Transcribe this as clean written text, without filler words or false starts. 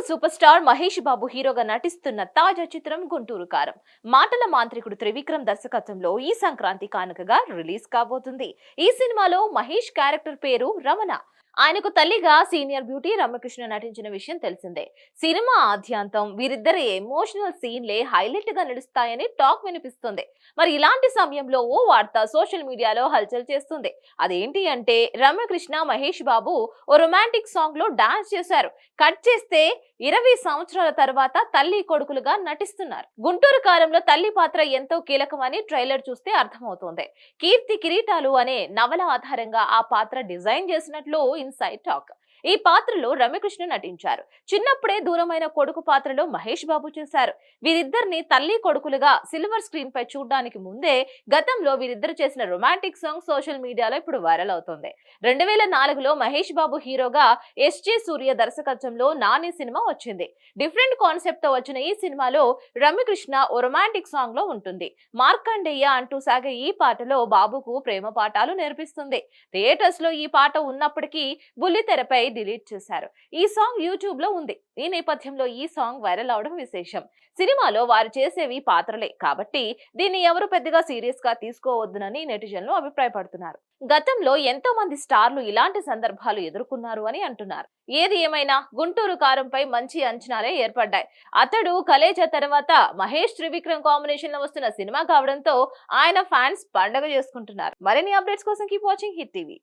Super star Mahesh Babu హీరోగా నటిస్తున్న తాజా చిత్రం గుంటూరు కారం. మాటల మాంత్రికుడు త్రివిక్రమ్ దర్శకత్వంలో ఈ సంక్రాంతి కానుకగా రిలీజ్ కాబోతుంది. ఈ సినిమాలో మహేష్ క్యారెక్టర్ పేరు రమణ. ఆయనకు తల్లిగా సీనియర్ బ్యూటీ రమ్యకృష్ణ నటించిన విషయం తెలిసిందే. సినిమా ఆద్యాంతం వీరిద్దరి ఎమోషనల్ సీన్లే హైలైట్ గా నడుస్తాయని టాక్ వినిపిస్తుంది. మరి ఇలాంటి సమయంలో ఓ వార్త సోషల్ మీడియాలో హల్చల్ చేస్తుంది. అదేంటి అంటే రమ్యకృష్ణ మహేష్ బాబు ఓ రొమాంటిక్ సాంగ్ లో డాన్స్ చేశారు. కట్ చేస్తే 20 సంవత్సరాల తర్వాత తల్లి కొడుకులుగా నటిస్తున్నారు. గుంటూరు కారంలో తల్లి పాత్ర ఎంతో కీలకమని ట్రైలర్ చూస్తే అర్థమవుతోంది. కీర్తి కిరీటాలు అనే నవల ఆధారంగా ఆ పాత్ర డిజైన్ చేసినట్లు ఇన్సైడ్ టాక్. ఈ పాత్రలో రమ్యకృష్ణ నటించారు. చిన్నప్పుడే దూరమైన కొడుకు పాత్రలో మహేష్ బాబు చేశారు. వీరిద్దరిని తల్లి కొడుకులుగా సిల్వర్ స్క్రీన్ పై చూడడానికి ముందే గతంలో వీరిద్దరు చేసిన రొమాంటిక్ సాంగ్ సోషల్ మీడియాలో ఇప్పుడు వైరల్ అవుతోంది. 2004లో మహేష్ బాబు హీరోగా ఎస్జే సూర్య దర్శకత్వంలో నాని సినిమా వచ్చింది. డిఫరెంట్ కాన్సెప్ట్ తో వచ్చిన ఈ సినిమాలో రమ్యకృష్ణ ఓ రొమాంటిక్ సాంగ్ లో ఉంటుంది. మార్కండేయ అంటూ సాగే ఈ పాటలో బాబుకు ప్రేమ పాఠాలు నేర్పిస్తుంది. థియేటర్స్ లో ఈ పాట ఉన్నప్పటికీ బుల్లితెరపై డిలీట్ చేశారు. ఈ సాంగ్ యూట్యూబ్ లో ఉంది. ఈ నేపథ్యంలో ఈ సాంగ్ వైరల్ అవడం విశేషం. సినిమాలో వారు చేసేవి పాత్రలే కాబట్టి దీన్ని ఎవరు పెద్దగా సీరియస్ గా తీసుకోవద్దునని నెటిజన్లు అభిప్రాయపడుతున్నారు. గతంలో ఎంతో మంది స్టార్లు ఇలాంటి సందర్భాలు ఎదుర్కొన్నారు అని అంటున్నారు. ఏది ఏమైనా గుంటూరు కారంపై మంచి అంచనాలే ఏర్పడ్డాయి. అతడు కలేజా తర్వాత మహేష్ త్రివిక్రమ్ కాంబినేషన్ లో వస్తున్న సినిమా కావడంతో ఆయన ఫ్యాన్స్ పండగ చేసుకుంటున్నారు. మరిన్ని అప్డేట్స్ కోసం కీప్ వాచింగ్ హిట్ టీవీ.